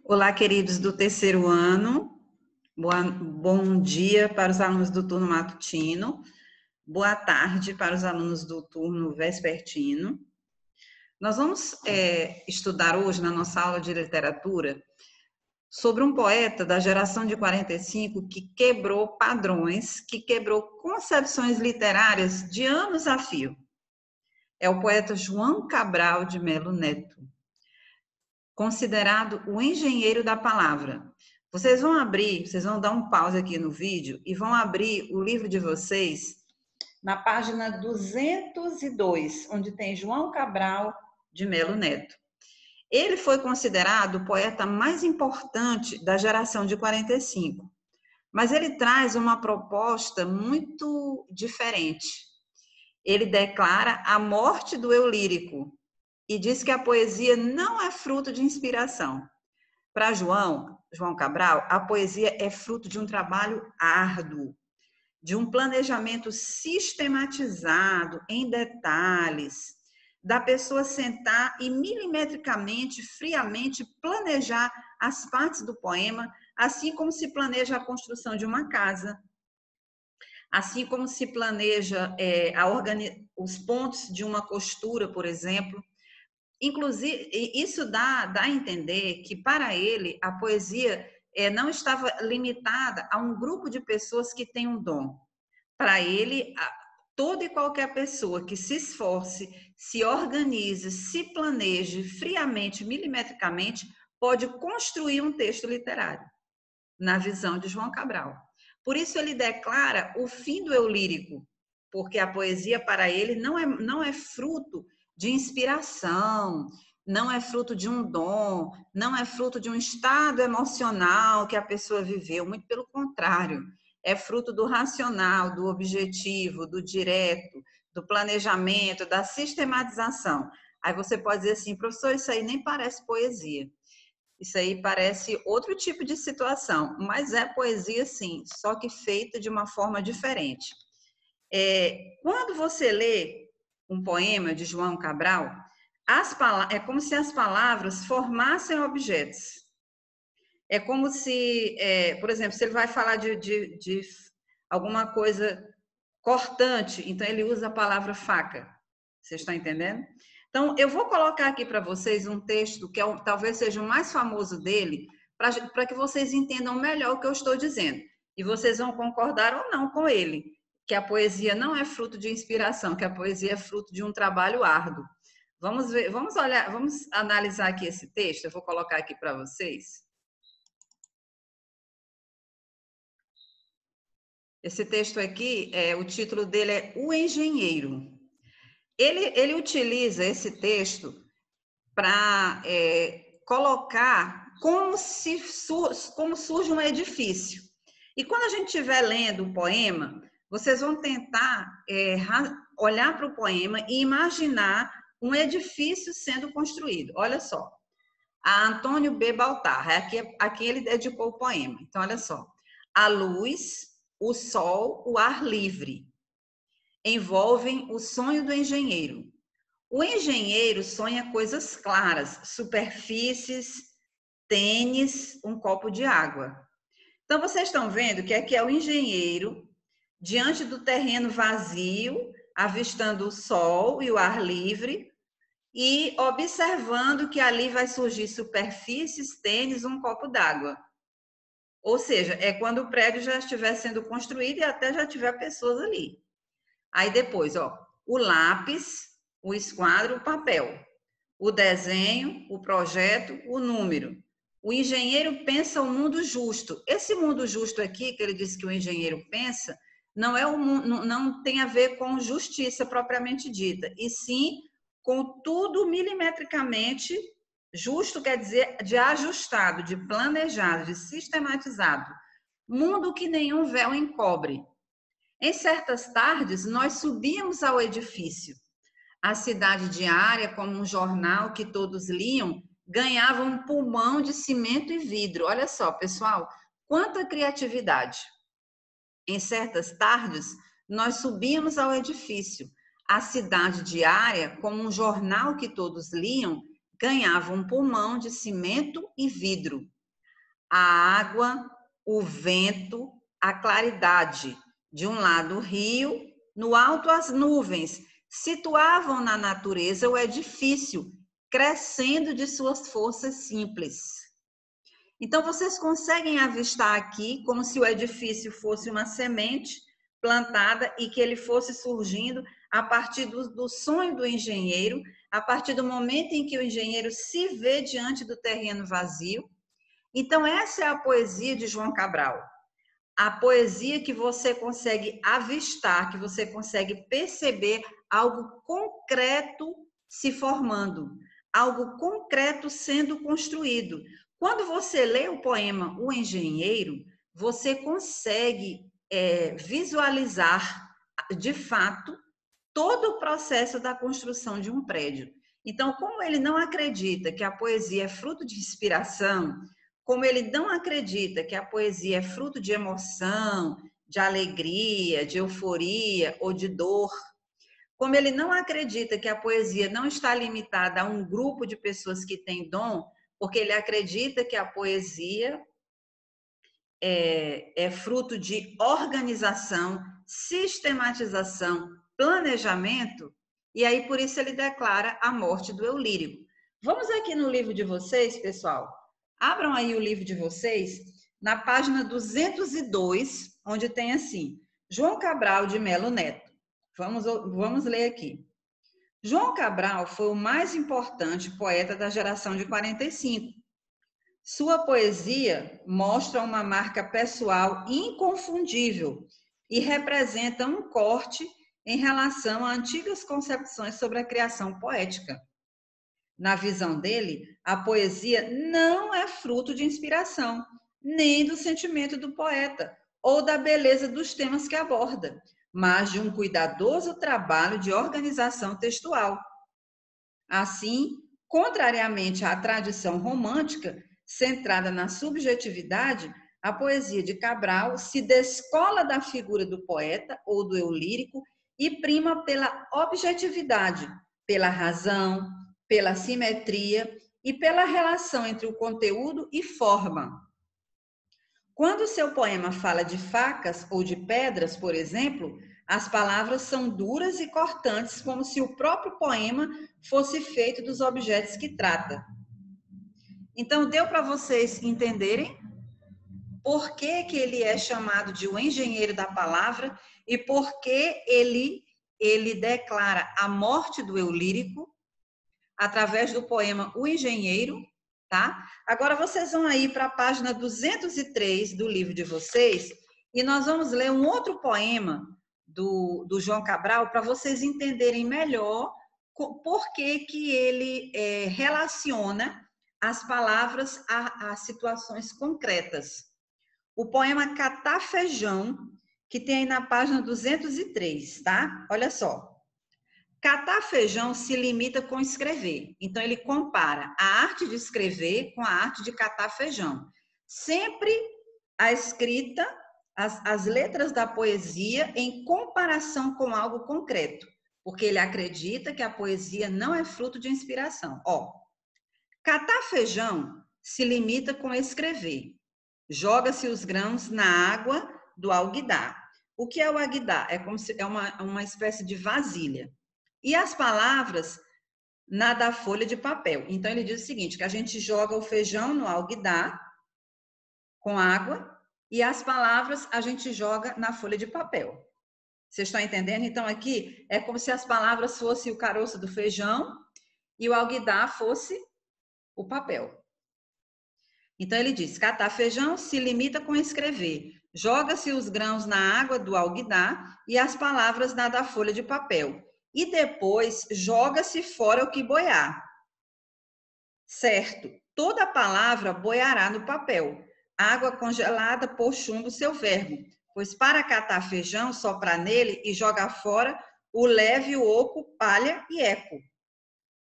Olá, queridos do terceiro ano. Bom dia para os alunos do turno matutino. Boa tarde para os alunos do turno vespertino. Nós vamos estudar hoje, na nossa aula de literatura, sobre um poeta da geração de 45 que quebrou padrões, que quebrou concepções literárias de anos a fio. É o poeta João Cabral de Melo Neto, considerado o engenheiro da palavra. Vocês vão dar um pause aqui no vídeo e vão abrir o livro de vocês na página 202, onde tem João Cabral de Melo Neto. Ele foi considerado o poeta mais importante da geração de 45, mas ele traz uma proposta muito diferente. Ele declara a morte do eu lírico e diz que a poesia não é fruto de inspiração. Para João Cabral, a poesia é fruto de um trabalho árduo, de um planejamento sistematizado, em detalhes, da pessoa sentar e milimetricamente, friamente planejar as partes do poema, assim como se planeja a construção de uma casa, assim como se planeja os pontos de uma costura, por exemplo. Inclusive, isso dá a entender que, para ele, a poesia não estava limitada a um grupo de pessoas que têm um dom. Para ele, toda e qualquer pessoa que se esforce, se organize, se planeje friamente, milimetricamente, pode construir um texto literário, na visão de João Cabral. Por isso, ele declara o fim do eu lírico, porque a poesia, para ele, não é fruto de inspiração, não é fruto de um dom, não é fruto de um estado emocional que a pessoa viveu, muito pelo contrário, é fruto do racional, do objetivo, do direto, do planejamento, da sistematização. Aí você pode dizer assim, professor, isso aí nem parece poesia. Isso aí parece outro tipo de situação, mas é poesia sim, só que feita de uma forma diferente. Quando você lê um poema de João Cabral, é como se as palavras formassem objetos. É como se, por exemplo, se ele vai falar de alguma coisa cortante, então ele usa a palavra faca. Vocês estão entendendo? Então, eu vou colocar aqui para vocês um texto que talvez seja o mais famoso dele, para que vocês entendam melhor o que eu estou dizendo. E vocês vão concordar ou não com ele, que a poesia não é fruto de inspiração, que a poesia é fruto de um trabalho árduo. Vamos ver, vamos analisar aqui esse texto, eu vou colocar aqui para vocês. Esse texto aqui, o título dele é O Engenheiro. Ele utiliza esse texto para colocar como surge um edifício. E quando a gente estiver lendo o poema, vocês vão tentar olhar para o poema e imaginar um edifício sendo construído. Olha só, a Antônio B. Baltar, aqui ele dedicou o poema. Então, olha só, a luz, o sol, o ar livre envolvem o sonho do engenheiro. O engenheiro sonha coisas claras, superfícies, tênis, um copo de água. Então, vocês estão vendo que aqui é o engenheiro, diante do terreno vazio, avistando o sol e o ar livre, e observando que ali vai surgir superfícies, tênis, um copo d'água. Ou seja, é quando o prédio já estiver sendo construído e até já tiver pessoas ali. Aí depois, o lápis, o esquadro, o papel, o desenho, o projeto, o número. O engenheiro pensa o mundo justo. Esse mundo justo aqui, que ele diz que o engenheiro pensa, não tem a ver com justiça propriamente dita, e sim com tudo milimetricamente justo, quer dizer, de ajustado, de planejado, de sistematizado. Mundo que nenhum véu encobre. Em certas tardes, nós subíamos ao edifício. A cidade diária, como um jornal que todos liam, ganhava um pulmão de cimento e vidro. Olha só, pessoal, quanta criatividade. Em certas tardes, nós subíamos ao edifício. A cidade diária, como um jornal que todos liam, ganhava um pulmão de cimento e vidro. A água, o vento, a claridade. De um lado o rio, no alto as nuvens, situavam na natureza o edifício, crescendo de suas forças simples. Então, vocês conseguem avistar aqui como se o edifício fosse uma semente plantada e que ele fosse surgindo a partir do sonho do engenheiro, a partir do momento em que o engenheiro se vê diante do terreno vazio. Então, essa é a poesia de João Cabral. A poesia que você consegue avistar, que você consegue perceber algo concreto se formando, algo concreto sendo construído. Quando você lê o poema O Engenheiro, você consegue visualizar, de fato, todo o processo da construção de um prédio. Então, como ele não acredita que a poesia é fruto de inspiração, como ele não acredita que a poesia é fruto de emoção, de alegria, de euforia ou de dor, como ele não acredita que a poesia não está limitada a um grupo de pessoas que têm dom, porque ele acredita que a poesia é fruto de organização, sistematização, planejamento, e aí por isso ele declara a morte do eu lírico. Vamos aqui no livro de vocês, pessoal. Abram aí o livro de vocês, na página 202, onde tem assim, João Cabral de Melo Neto. Vamos ler aqui. João Cabral foi o mais importante poeta da geração de 45. Sua poesia mostra uma marca pessoal inconfundível e representa um corte em relação a antigas concepções sobre a criação poética. Na visão dele, a poesia não é fruto de inspiração, nem do sentimento do poeta ou da beleza dos temas que aborda, mas de um cuidadoso trabalho de organização textual. Assim, contrariamente à tradição romântica, centrada na subjetividade, a poesia de Cabral se descola da figura do poeta ou do eu lírico e prima pela objetividade, pela razão, pela simetria e pela relação entre o conteúdo e forma. Quando seu poema fala de facas ou de pedras, por exemplo, as palavras são duras e cortantes, como se o próprio poema fosse feito dos objetos que trata. Então, deu para vocês entenderem por que ele é chamado de o engenheiro da palavra e por que ele declara a morte do eu lírico através do poema O Engenheiro, tá? Agora vocês vão aí para a página 203 do livro de vocês e nós vamos ler um outro poema do João Cabral para vocês entenderem melhor por que ele relaciona as palavras a situações concretas. O poema Catar Feijão, que tem aí na página 203, tá? Olha só. Catar feijão se limita com escrever. Então, ele compara a arte de escrever com a arte de catar feijão. Sempre a escrita, as letras da poesia em comparação com algo concreto, porque ele acredita que a poesia não é fruto de inspiração. Ó, catar feijão se limita com escrever. Joga-se os grãos na água do alguidar. O que é o alguidar? É como se é uma espécie de vasilha. E as palavras na da folha de papel. Então, ele diz o seguinte, que a gente joga o feijão no alguidar com água e as palavras a gente joga na folha de papel. Vocês estão entendendo? Então, aqui é como se as palavras fossem o caroço do feijão e o alguidar fosse o papel. Então, ele diz, catar feijão se limita com escrever. Joga-se os grãos na água do alguidar e as palavras na da folha de papel. E depois joga-se fora o que boiar. Certo, toda palavra boiará no papel. Água congelada por chumbo seu verbo, pois para catar feijão, sopra nele e joga fora o leve, o oco, palha e eco.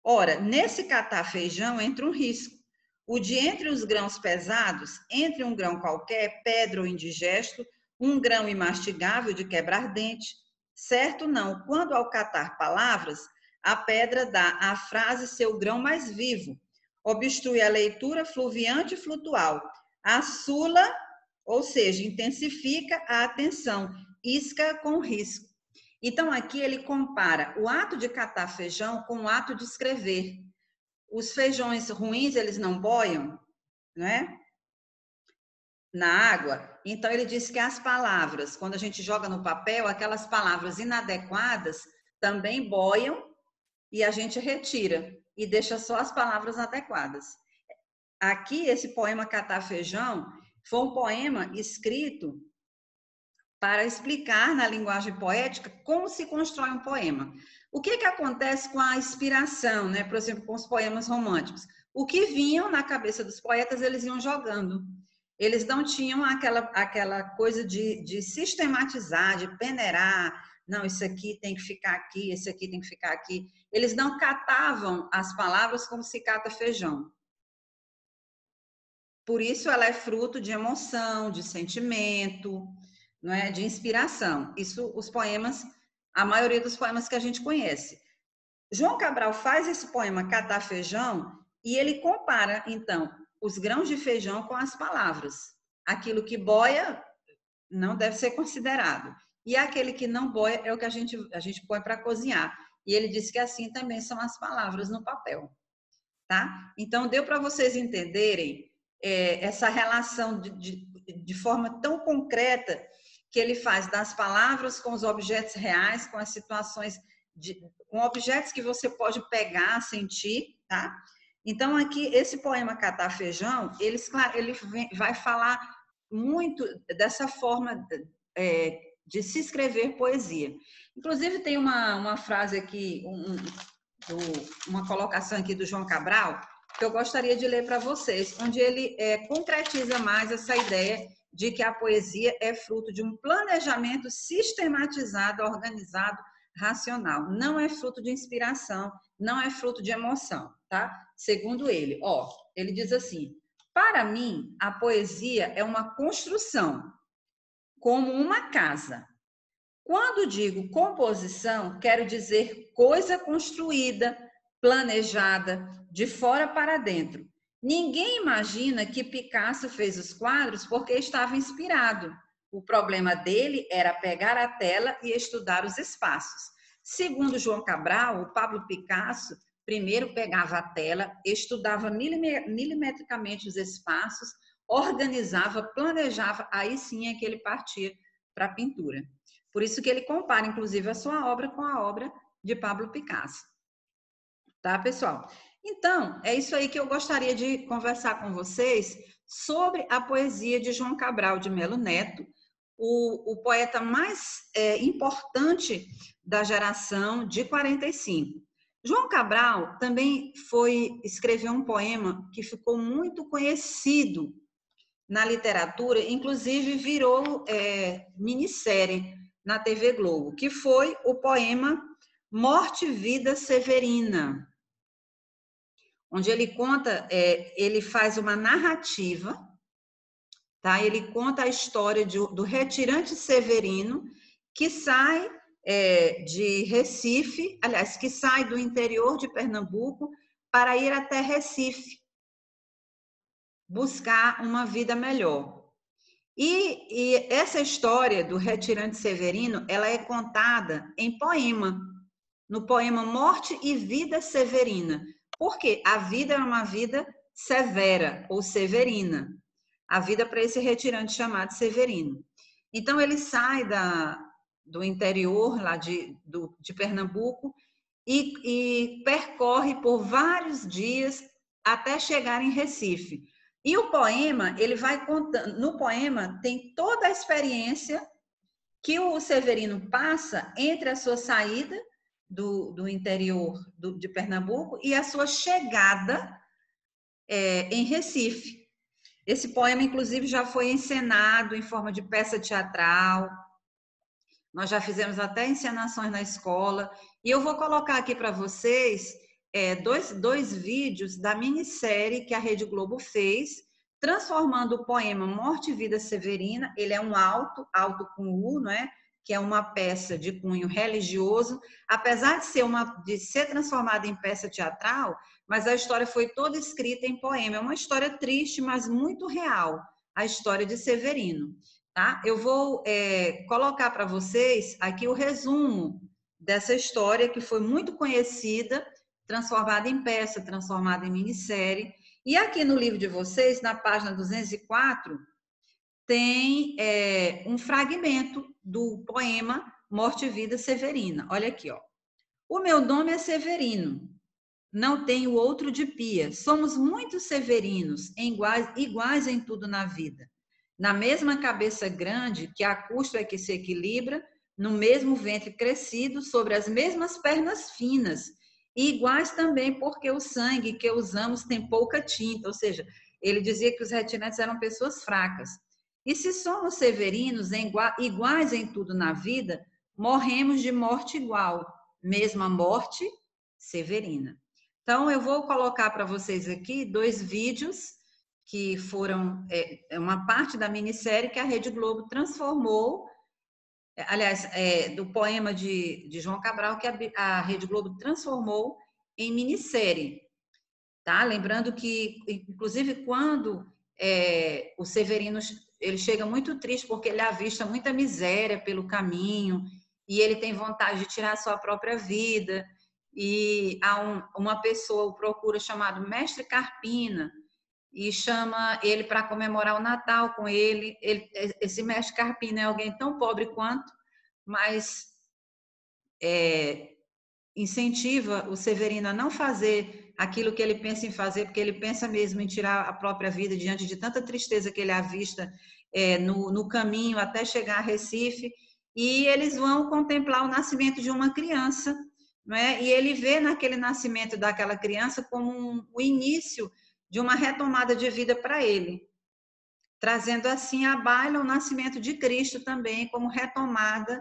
Ora, nesse catar feijão entra um risco. O de entre os grãos pesados, entre um grão qualquer, pedra ou indigesto, um grão imastigável de quebrar dente. Certo não, quando ao catar palavras, A pedra dá à frase seu grão mais vivo, obstrui a leitura fluviante e flutual, assula, ou seja, intensifica a atenção, isca com risco. Então, aqui ele compara o ato de catar feijão com o ato de escrever. Os feijões ruins, eles não boiam, né? Na água. Então, ele diz que as palavras, quando a gente joga no papel, aquelas palavras inadequadas também boiam e a gente retira e deixa só as palavras adequadas. Aqui, esse poema Catar Feijão foi um poema escrito para explicar na linguagem poética como se constrói um poema. O que acontece com a inspiração, né? Por exemplo, com os poemas românticos? O que vinham na cabeça dos poetas, eles iam jogando. Eles não tinham aquela coisa de sistematizar, de peneirar. Não, isso aqui tem que ficar aqui, esse aqui tem que ficar aqui. Eles não catavam as palavras como se cata feijão. Por isso ela é fruto de emoção, de sentimento, não é? De inspiração. Isso os poemas, a maioria dos poemas que a gente conhece. João Cabral faz esse poema Catar Feijão e ele compara, então, os grãos de feijão com as palavras. Aquilo que boia não deve ser considerado. E aquele que não boia é o que a gente põe para cozinhar. E ele diz que assim também são as palavras no papel. Tá? Então, deu para vocês entenderem essa relação de forma tão concreta que ele faz das palavras com os objetos reais, com as situações, com objetos que você pode pegar, sentir, tá? Então, aqui, esse poema Catar Feijão, ele vai falar muito dessa forma de se escrever poesia. Inclusive, tem uma frase aqui, uma colocação aqui do João Cabral, que eu gostaria de ler para vocês, onde ele concretiza mais essa ideia de que a poesia é fruto de um planejamento sistematizado, organizado, racional. Não é fruto de inspiração, não é fruto de emoção, tá? Segundo ele, ele diz assim: para mim, a poesia é uma construção, como uma casa. Quando digo composição, quero dizer coisa construída, planejada, de fora para dentro. Ninguém imagina que Picasso fez os quadros porque estava inspirado. O problema dele era pegar a tela e estudar os espaços. Segundo João Cabral, o Pablo Picasso primeiro pegava a tela, estudava milimetricamente os espaços, organizava, planejava, aí sim é que ele partia para a pintura. Por isso que ele compara, inclusive, a sua obra com a obra de Pablo Picasso. Tá, pessoal? Então, é isso aí que eu gostaria de conversar com vocês sobre a poesia de João Cabral de Melo Neto, o poeta mais importante da geração de 45. João Cabral também escreveu um poema que ficou muito conhecido na literatura, inclusive virou minissérie na TV Globo, que foi o poema Morte e Vida Severina, onde ele conta, ele faz uma narrativa, tá? Ele conta a história do retirante Severino, que sai de Recife, aliás, que sai do interior de Pernambuco para ir até Recife, buscar uma vida melhor. E essa história do retirante Severino, ela é contada em poema, no poema Morte e Vida Severina. Por quê? A vida é uma vida severa ou severina. A vida para esse retirante chamado Severino. Então, ele sai do interior lá de Pernambuco e percorre por vários dias até chegar em Recife. E o poema, ele vai contando, no poema tem toda a experiência que o Severino passa entre a sua saída do interior de Pernambuco e a sua chegada em Recife. Esse poema, inclusive, já foi encenado em forma de peça teatral. Nós já fizemos até encenações na escola. E eu vou colocar aqui para vocês dois vídeos da minissérie que a Rede Globo fez, transformando o poema Morte e Vida Severina, ele é um alto com U, não é? que é uma peça de cunho religioso, apesar de ser transformada em peça teatral, mas a história foi toda escrita em poema. É uma história triste, mas muito real, a história de Severino. Tá? Eu vou colocar para vocês aqui o resumo dessa história, que foi muito conhecida, transformada em peça, transformada em minissérie. E aqui no livro de vocês, na página 204, tem um fragmento do poema Morte e Vida Severina. Olha aqui, ó. O meu nome é Severino, não tenho outro de pia. Somos muitos severinos, iguais em tudo na vida. Na mesma cabeça grande, que a custo é que se equilibra, no mesmo ventre crescido, sobre as mesmas pernas finas, e iguais também porque o sangue que usamos tem pouca tinta, ou seja, ele dizia que os retirantes eram pessoas fracas. E se somos severinos, iguais em tudo na vida, morremos de morte igual, mesma morte severina. Então, eu vou colocar para vocês aqui 2 vídeos que foram uma parte da minissérie que a Rede Globo transformou, aliás, do poema de João Cabral, que a Rede Globo transformou em minissérie. Tá? Lembrando que, inclusive, quando o Severino ele chega muito triste porque ele avista muita miséria pelo caminho e ele tem vontade de tirar a sua própria vida, e uma pessoa o procura chamado Mestre Carpina e chama ele para comemorar o Natal com ele. Esse Mestre Carpina é alguém tão pobre quanto, mas incentiva o Severino a não fazer aquilo que ele pensa em fazer, porque ele pensa mesmo em tirar a própria vida diante de tanta tristeza que ele avista no caminho até chegar a Recife, e eles vão contemplar o nascimento de uma criança, não é? E ele vê naquele nascimento daquela criança como o início de uma retomada de vida para ele, trazendo assim à baila o nascimento de Cristo também como retomada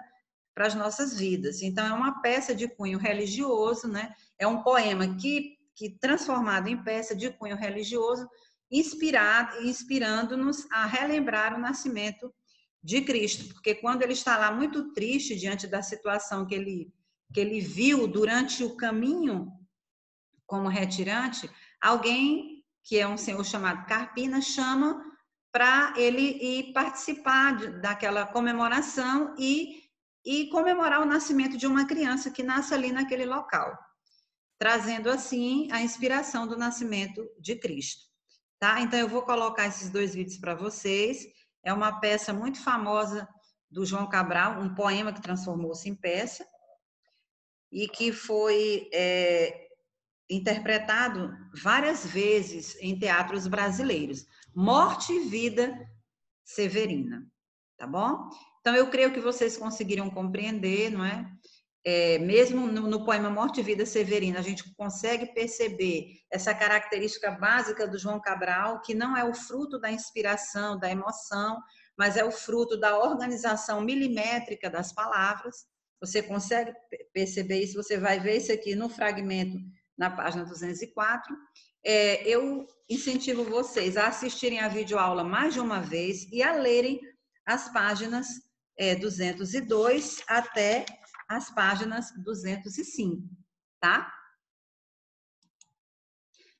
para as nossas vidas. Então, é uma peça de cunho religioso, né? É um poema que transformado em peça de cunho religioso, inspirando-nos a relembrar o nascimento de Cristo, porque quando ele está lá muito triste diante da situação que ele viu durante o caminho como retirante, alguém, que é um senhor chamado Carpina, chama para ele ir participar daquela comemoração e comemorar o nascimento de uma criança que nasce ali naquele local, trazendo assim a inspiração do nascimento de Cristo. Tá? Então eu vou colocar esses 2 vídeos para vocês. É uma peça muito famosa do João Cabral, um poema que transformou-se em peça e que foi interpretado várias vezes em teatros brasileiros. Morte e Vida Severina, tá bom? Então, eu creio que vocês conseguiram compreender, não é? Mesmo no poema Morte e Vida Severina, a gente consegue perceber essa característica básica do João Cabral, que não é o fruto da inspiração, da emoção, mas é o fruto da organização milimétrica das palavras. Você consegue perceber isso, você vai ver isso aqui no fragmento na página 204. Eu incentivo vocês a assistirem a videoaula mais de uma vez e a lerem as páginas 202 até as páginas 205, tá?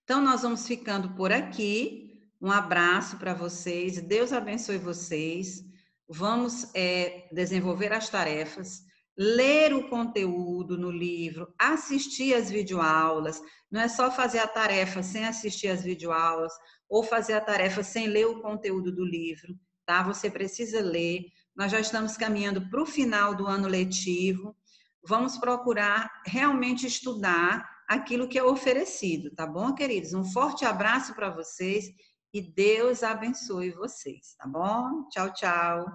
Então, nós vamos ficando por aqui. Um abraço para vocês. Deus abençoe vocês. Vamos desenvolver as tarefas, ler o conteúdo no livro, assistir as videoaulas. Não é só fazer a tarefa sem assistir as videoaulas ou fazer a tarefa sem ler o conteúdo do livro, tá? Você precisa ler. Nós já estamos caminhando para o final do ano letivo. Vamos procurar realmente estudar aquilo que é oferecido, tá bom, queridos? Um forte abraço para vocês e Deus abençoe vocês, tá bom? Tchau, tchau.